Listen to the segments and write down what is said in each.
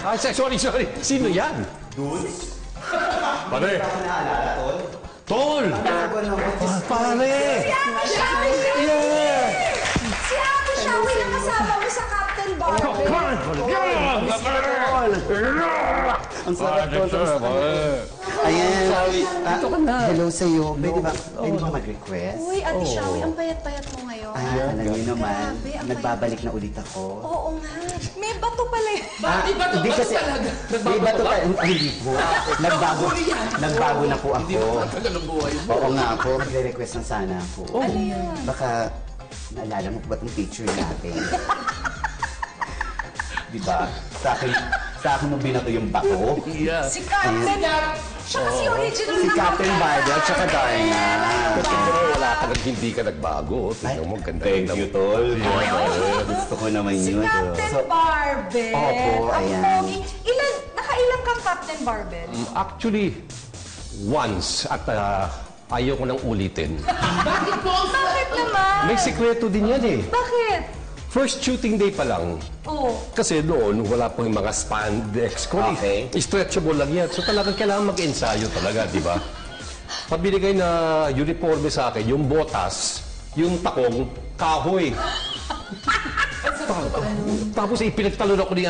Ay, sorry. Sino yan? Dudes? Pare. Hindi ba ako naalala, Tol? Tol! Pare! Si Ate Shawi! Yeah! Si Ate Shawi yung kasama mo sa Captain Barbie. Ang sarap, Tol. Ayan. Dito ka na. Hello sa'yo. Pwede ba mag-request? Uy, Ate Shawi, ang payat-payat mo ngayon. Alam niyo naman, Grabe, ang nagbabalik na ulit ako. Oo nga. May bato pala yun. Hindi kasi, may bato pa. Hindi po. Nagbago na po ako. Oo nga po, magre-request na sana ako. Ano yun? Baka, naalala mo ba itong picture natin? Diba? Sa akin mo binato yung bato. Yeah. Si Captain. Siya kasi original Si na Captain Barbie at saka Darna. Pero wala ka hindi ka nagbago. Tingnan mo, ganda. Thank you, Tol. Gusto ko naman Si yun. Captain So, Barbie. Opo, Ang ayan. pogi. Nakailang kang Captain Barbie? Actually, once at ayaw ko nang ulitin. Bakit naman? May sikreto din yan eh. Bakit? First shooting day pa lang. Oo. Kasi doon, wala pang mga spandex ko. Okay. Stretchable lang yan. So talagang kailangan mag-ensayo talaga, di ba? Pag binigay na uniforme sa akin, yung botas, yung takong, kahoy. Tapos ipinagtalon ako ni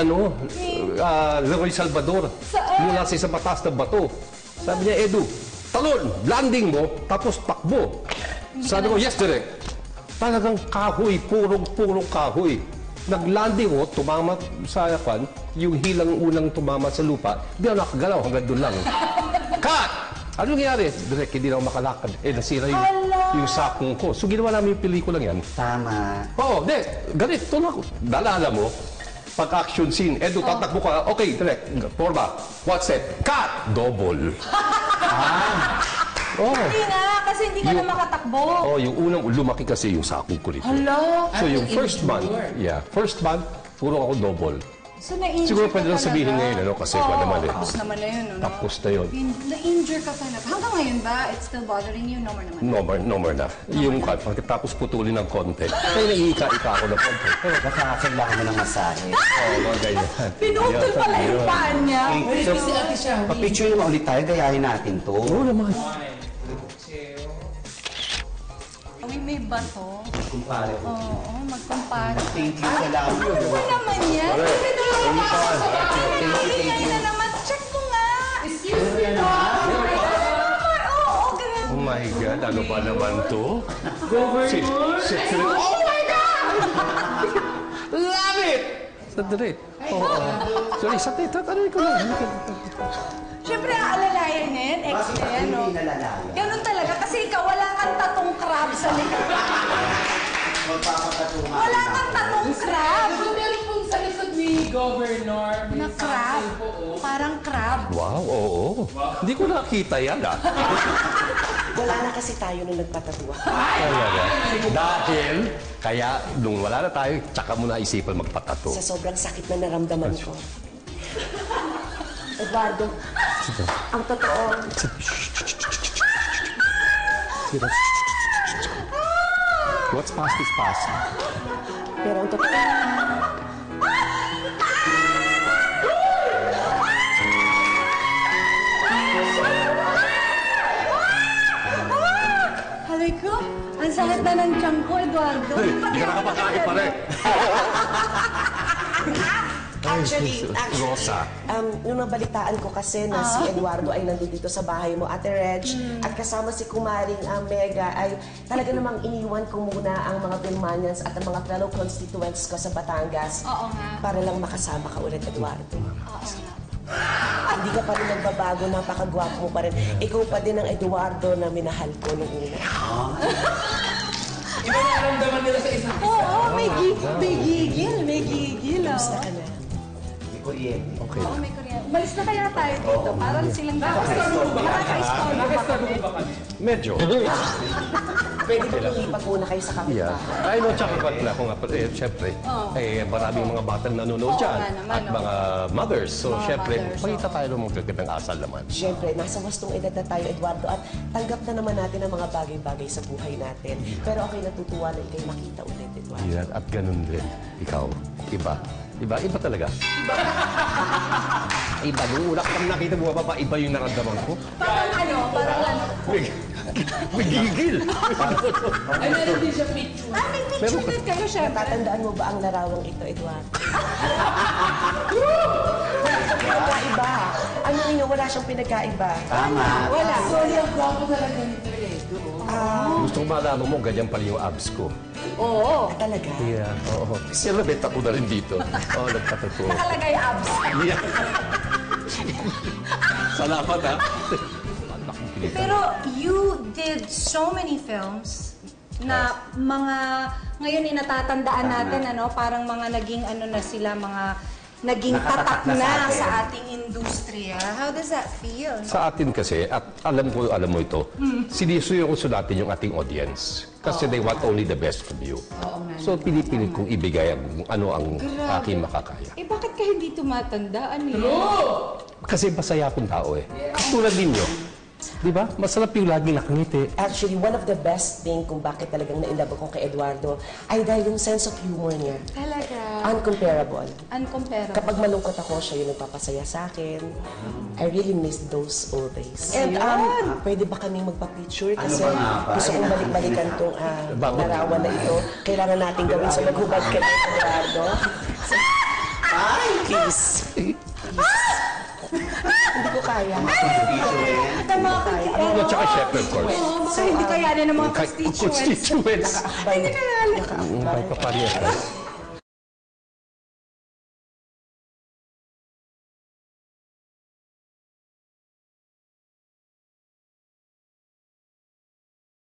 Leroy Salvador. Saan? Mula sa isang mataas na bato. Sabi niya, Edu, talon, landing mo, tapos takbo. Sabi ko, yes, direct. Talagang kahoy, purong kahoy. Nag-landing ko, tumama sa akin, yung hilang unang tumama sa lupa, di ako nakagalaw, hanggang doon lang. Cut! Ano nangyari? Direk, hindi na ako makalakad. Nasira yung sakong ko. So ginawa namin yung pelikulang yan. Tama. Oo, ganito lang. Dalala mo, pag-action scene, Edu, tatakbo ka, okay, direct, forma, what's it? Cut! Double. Hindi nga, kasi hindi ka na makatakbo. Oh, yung unang lumaki kasi yung sakong ko rito. Hala. So yung first month, first month, puro ako double. So na-injure Siguro ka pwede lang talaga. sabihin ngayon, kasi Oo, pa naman eh. tapos naman na yun, ano? Tapos na yun. Na-injure ka talaga. Hanggang ngayon ba, it's still bothering you? No more naman. No more na. Yung pagkatapos putulin ng konti. Kaya naiika-ika ako ng konti. Pero baka kailangan mo ng masahe. Oo, mga ganyan. Pinutol pala yung paan niya. So, pa-picture naman ulit tayo, gayahin natin to. Oo naman. Uy, may bato. Kumpare ko. Oo, magkumpara. Thank you sa lahat. Ano ba naman yan? Kasi naman bigay na naman. Check mo nga. Excuse me, Oo, grabe. Oh my God, ano ba naman to? Oh my God! Love it! Sandali. Oo. Sorry, sandali. Tatanungin ko lang. Siyempre, aalalayan niya yan. Ex niya yan, no? Hindi nalalaya. Ganun talaga. Kasi ikaw, wala kang tatong crab sa likod. Magpapakatungan. Wala kang tatong crab. So, meron pong sa likod ni Governor. May Na crab. sample po, oh. Parang crab. Wow, oo. Hindi ko nakita yan, Wala na kasi tayo nung nagpatatua. Talaga. Dahil, kaya nung wala na tayo, tsaka mo na isipan magpatato. Sa sobrang sakit na naramdaman ko. Eduardo, ang totoo, What's past is past. pero ang totoo, Halay ko, ang sakit na ng tiyan ko, Eduardo. Hindi ka nakapakain pa rin. actually, Rosa. nung nabalitaan ko kasi na si Eduardo ay nandito sa bahay mo, Ate Reg, at kasama si Kumaring Mega, ay talaga namang iniwan ko muna ang mga Vilmanians at ang mga fellow constituents ko sa Batangas Oo nga. para lang makasama ka ulit, Eduardo. Oo nga. Hindi ka pa rin nagbabago, napakagwapo mo pa rin. Ikaw pa din ang Eduardo na minahal ko nung una. Iba na naramdaman nila sa isa't isa. Oo, may gigil. May gigil, Basta oh. ka na. Hindi ko iyan. Okay. Oo, may kuryente. Umalis na kaya tayo dito. Parang silang Nakaka-startle ba nakaka-istorbo ba kami? Medyo. Pwede ba lumipat muna kayo sa Yeah. kapitbahay? Ay, no, tsaka pala ako nga pala, syempre, maraming mga batang nanonood Oo dyan. nga naman, At mga mothers. So, Mga syempre, mothers, pakita tayo ng magagandang asal naman. Siyempre, nasa wastong edad na tayo, Eduardo, at tanggap na naman natin ang mga bagay-bagay sa buhay natin. Pero ako'y natutuwa na ikaw'y makita ulit, Eduardo. Yeah, at ganun din. Ikaw, iba. Iba talaga. iba. Nung una kang nakita mo ba, iba yung naramdaman ko? Parang ano? May gigil. Ay, meron din siya picture. May picture din kayo, syempre. Natatandaan mo ba ang larawang ito, Eduardo? Pinagkaiba. Ano yun, wala siyang pinagkaiba. Tama. Wala. Sobrang gwapo talaga nito eh. Gusto ko malaman mo, ganyan pala yung abs ko. Oo. Talaga. Yeah, oo. Kasi nabet ako na rin dito. Oo, nagkatotoo. Nakalagay abs. Yeah. Salamat, ha? Pero you did so many films na mga ngayon natatandaan natin parang mga naging na sila mga naging Nakatatak tatak na sa na atin. sa ating industriya. How does that feel? Sa atin kasi, at alam mo ito, sinisuyo ko sulatin yung ating audience. Kasi they want only the best from you. So, pinipilit kong ibigay ang ano ang aking makakaya. Eh bakit ka hindi tumatandaan eh? Kasi masaya akong tao eh. Katulad ninyo. Di ba? Masarap yung laging nakangiti. Actually, one of the best thing kung bakit talagang na-inlove ako kay Eduardo ay dahil yung sense of humor niya. Talaga. Uncomparable. Uncomparable. Kapag malungkot ako, siya yung nagpapasaya sa akin. I really miss those old days. And pwede ba kami magpa-picture? Kasi ba nga ba? gusto kong balik-balikan tong Bakit? larawan na ito. Kailangan natin gawin sa maghubad ka na, Eduardo. Ay! Please. Hindi ko kaya. Tama ka. At saka syempre, of course. Oo, baka hindi kayanin ng mga Constituents. constituents. Hindi kayanin. May paparehas.